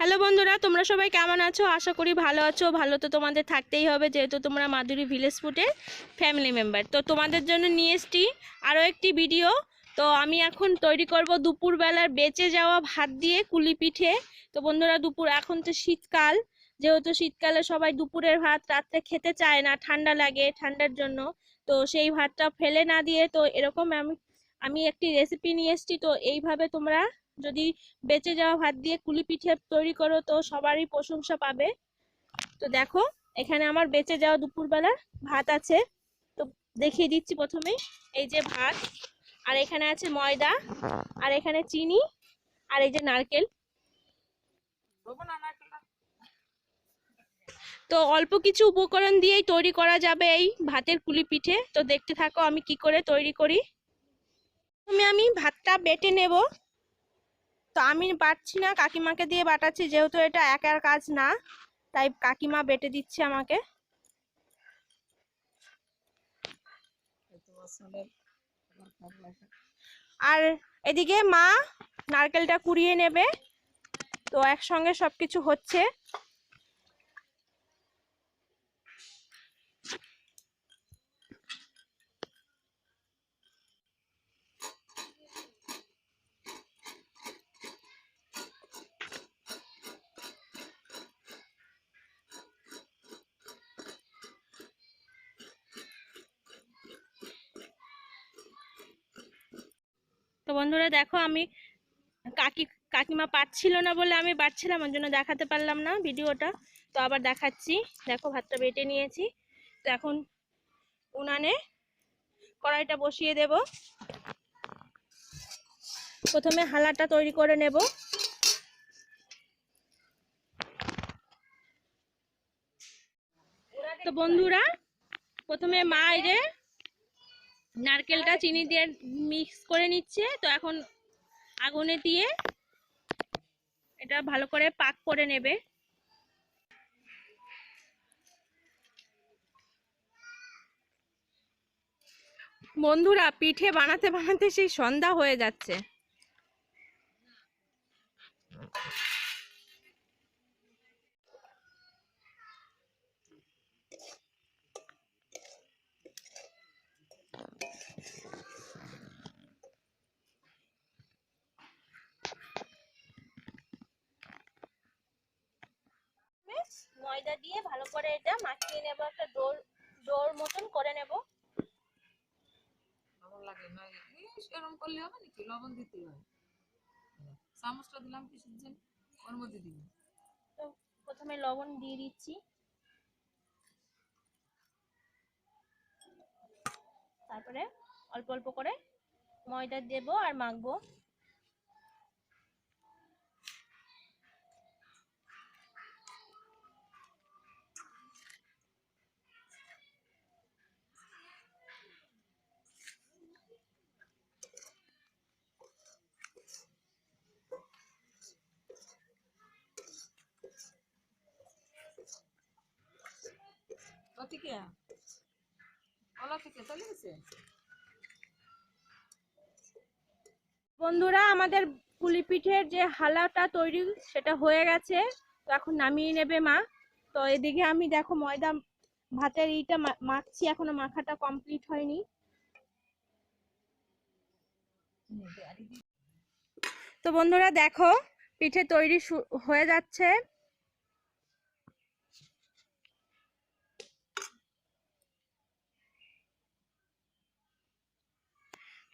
Hello বন্ধুরা, তোমরা সবাই কেমন আছো? আশা করি ভালো আছো। ভালো তো তোমাদের থাকতেই হবে, যেহেতু তোমরা মাধুরী ভিলেজ ফুডের ফ্যামিলি মেম্বার। তো তোমাদের জন্য নিয়ে এসছি আরও একটি ভিডিও। তো আমি এখন তৈরি করব দুপুরবেলার বেঁচে যাওয়া ভাত দিয়ে কুলি পিঠে। তো বন্ধুরা, এখন তো শীতকাল, যেহেতু শীতকালে সবাই দুপুরের ভাত রাত্রে খেতে চায় না, ঠান্ডা লাগে, ঠান্ডার জন্য। তো সেই ভাতটা ফেলে না দিয়ে তো এরকম আমি একটি রেসিপি নিয়ে এসছি। তো এইভাবে তোমরা যদি বেঁচে যাওয়া ভাত দিয়ে কুলি পিঠে তৈরি করো তো সবারই প্রশংসা পাবে। তো দেখো, এখানে আমার বেঁচে যাওয়া দুপুরবেলার ভাত আছে। তো দেখিয়ে দিচ্ছি প্রথমে। এই যে ভাত, আর এখানে আছে ময়দা, আর এখানে চিনি, আর এই যে নারকেল। তো অল্প কিছু উপকরণ দিয়েই তৈরি করা যাবে এই ভাতের কুলি পিঠে। তো দেখতে থাকো আমি কি করে তৈরি করি। প্রথমে আমি ভাতটা বেটে নেব। তো আমি বাটছি না, কাকিমাকে দিয়ে বাটাচ্ছি, যেহেতু এটা একার কাজ না, তাই কাকিমা বেটে দিচ্ছে আমাকে। আর এদিকে মা নারকেলটা কুড়িয়ে নেবে। তো একসঙ্গে সবকিছু হচ্ছে। তো বন্ধুরা দেখো, আমি কাকিমা পারছিল না বলে আমি বাড়ছিলাম, ওর জন্য দেখাতে পারলাম না ভিডিওটা। তো আবার দেখাচ্ছি। দেখো, ভাতটা বেটে নিয়েছি। তো এখন উনানে কড়াইটা বসিয়ে দেব। প্রথমে হালাটা তৈরি করে নেব। তো বন্ধুরা, প্রথমে মা এই যে নারকেলটা চিনি দিয়ে মিক্স করে নিচ্ছে। তো এখন আগুনে দিয়ে এটা ভালো করে পাক করে নেবে। বন্ধুরা, পিঠে বানাতে বানাতে সেই সন্ধ্যা হয়ে যাচ্ছে। ময়দা দিয়ে ভালো করে এটা মাখিয়ে নেব, একটা ডোর মতন করে নেব। লবণ লাগে না, এরকম করলে হবে নাকি? লবণ দিতে হয়। চামচটা দিলাম কিসের জন্য? ওর মধ্যে দিবি। তো প্রথমে লবণ দিয়ে দিচ্ছি, তারপরে অল্প অল্প করে ময়দা দেব আর মাখবো। থেকে ওলা থেকে চলে গেছে। বন্ধুরা, আমাদের পুলি পিঠের যে হালাটা তৈরি সেটা হয়ে গেছে। তো এখন নামিয়ে নেবে মা। তো এদিকে আমি দেখো ময়দা ভাতের ইটা মাখছি, এখনো মাখাটা কমপ্লিট হয়নি। তো বন্ধুরা দেখো, পিঠে তৈরি হয়ে যাচ্ছে।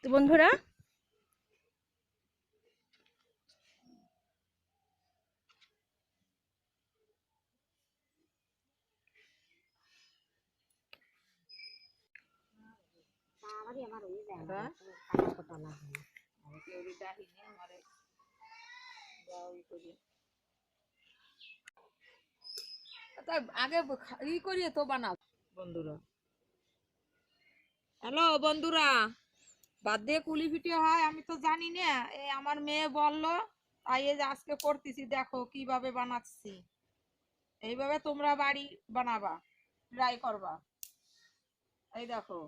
তো বন্ধুরা, আগে ই করিয়ে তো বানাও। বন্ধুরা, হ্যালো বন্ধুরা, বাদ দিয়ে কুলি পিঠে হয় আমি তো জানি না। এই আমার মেয়ে বললো, তাই এই যে আজকে করতেছি। দেখো কিভাবে বানাচ্ছি। এইভাবে তোমরা বাড়ি বানাবা, ট্রাই করবা। এই দেখো,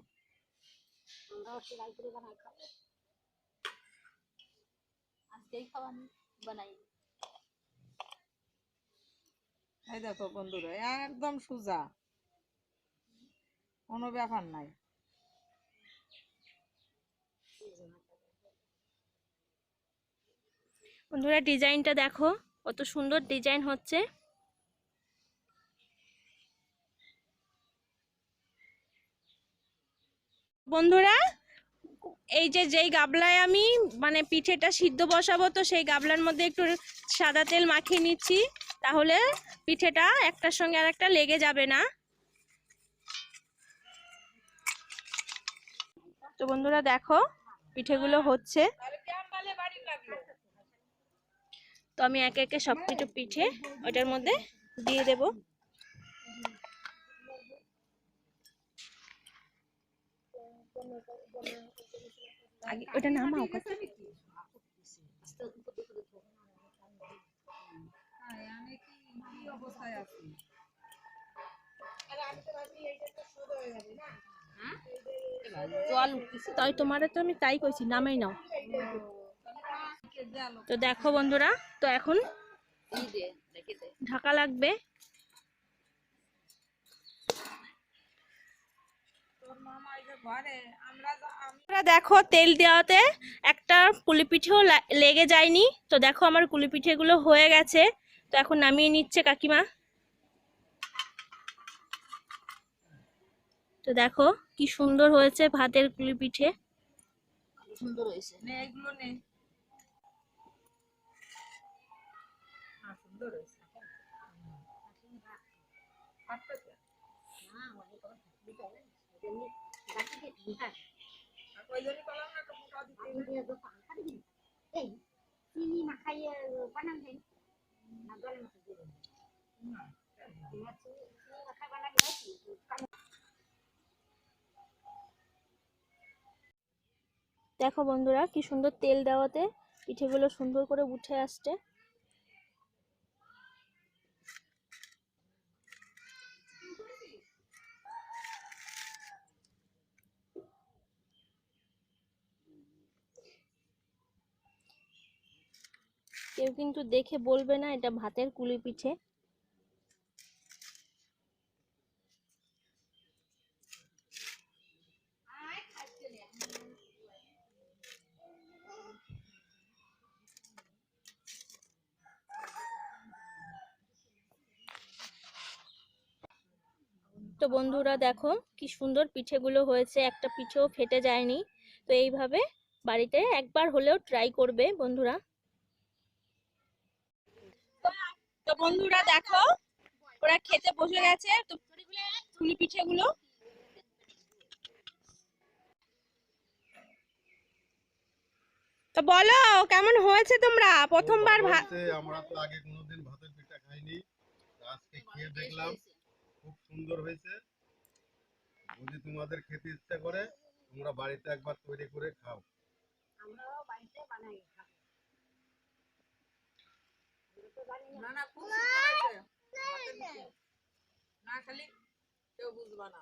আজকেই খাওয়া বানাই। এই দেখো বন্ধুরা, একদম সোজা, কোনো ব্যাপার নাই। বন্ধুরা ডিজাইনটা দেখো, কত সুন্দর ডিজাইন হচ্ছে। বন্ধুরা এই যে যেই গাবলায় আমি মানে পিঠেটা সিদ্ধ বসাবো, তো সেই গাবলার মধ্যে একটু সাদা তেল মাখিয়ে নিচ্ছি, তাহলে পিঠেটা একটার সঙ্গে আর একটা লেগে যাবে না। তো বন্ধুরা দেখো পিঠেগুলো হচ্ছে, তো আমি একে একে সব কিছু পিঠে ওটার মধ্যে দিয়ে দেব। আগে ওটা নামাও কাকা। তাই তোমারে তো আমি তাই কইছি, নামাই নাও। তো দেখো বন্ধুরা, তো এখন ঢাকা লাগবে। দেখো তেল দেওয়াতে একটা কুলি পিঠেও লেগে যায়নি। তো দেখো আমার কুলি পিঠেগুলো হয়ে গেছে, তো এখন নামিয়ে নিচ্ছে কাকিমা। তো দেখো কি সুন্দর হয়েছে ভাতের কুলি পিঠে, সুন্দর হয়েছে। নে এগুলো নে, সুন্দর হয়েছে। দেখো বন্ধুরা কি সুন্দর তেল দেওয়াতে পিঠেগুলো সুন্দর করে উঠে আসছে। কেউ কিন্তু দেখে বলবে না এটা ভাতের কুলি পিঠে। তো বন্ধুরা দেখো কি সুন্দর পিঠেগুলো হয়েছে, একটা পিঠেও ফেটে যায়নি। তো এইভাবে বাড়িতে একবার হলেও ট্রাই করবে বন্ধুরা। তো বন্ধুরা দেখো ওরা খেতে বসে গেছে, তো কুলি পিঠেগুলো। তো বলো কেমন হয়েছে, তোমরা প্রথমবার আমরা তো আগে কোনোদিন ভাতের পিঠা খাইনি, আজকে খেয়ে দেখলাম খুব সুন্দর হয়েছে। যদি তোমাদের খেতে ইচ্ছা করে তোমরা বাড়িতে একবার তৈরি করে খাও। আমরাও বাড়িতে বানাই খাবো। না না খুব সুন্দর হয়েছে। না খালি কেউ বুঝবা না।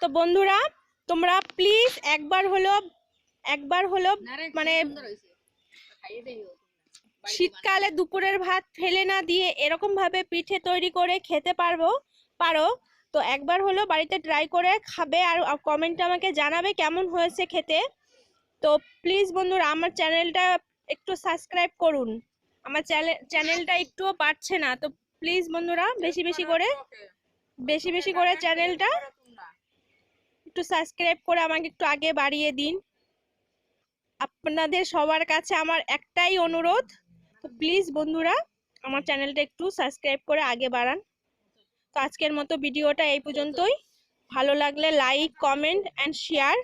তো বন্ধুরা তোমরা প্লিজ একবার হলো মানে শীতকালে দুপুরের ভাত ফেলে না দিয়ে এরকম ভাবে পিঠে তৈরি করে খেতে পারো। তো একবার হলো বাড়িতে ট্রাই করে খাবে, আর কমেন্টে আমাকে জানাবে কেমন হয়েছে খেতে। তো প্লিজ বন্ধুরা আমার চ্যানেলটা একটু সাবস্ক্রাইব করুন, আমার চ্যানেলটা একটুও বাড়ছে না। তো প্লিজ বন্ধুরা বেশি বেশি করে চ্যানেলটা একটু সাবস্ক্রাইব করে আমাকে একটু আগে বাড়িয়ে দিন। আপনাদের সবার কাছে আমার একটাই অনুরোধ, তো প্লিজ বন্ধুরা আমার চ্যানেলটা একটু সাবস্ক্রাইব করে আগে বাড়ান। তো আজকের মতো ভিডিওটা এই পর্যন্তই। ভালো লাগলে লাইক, কমেন্ট অ্যান্ড শেয়ার।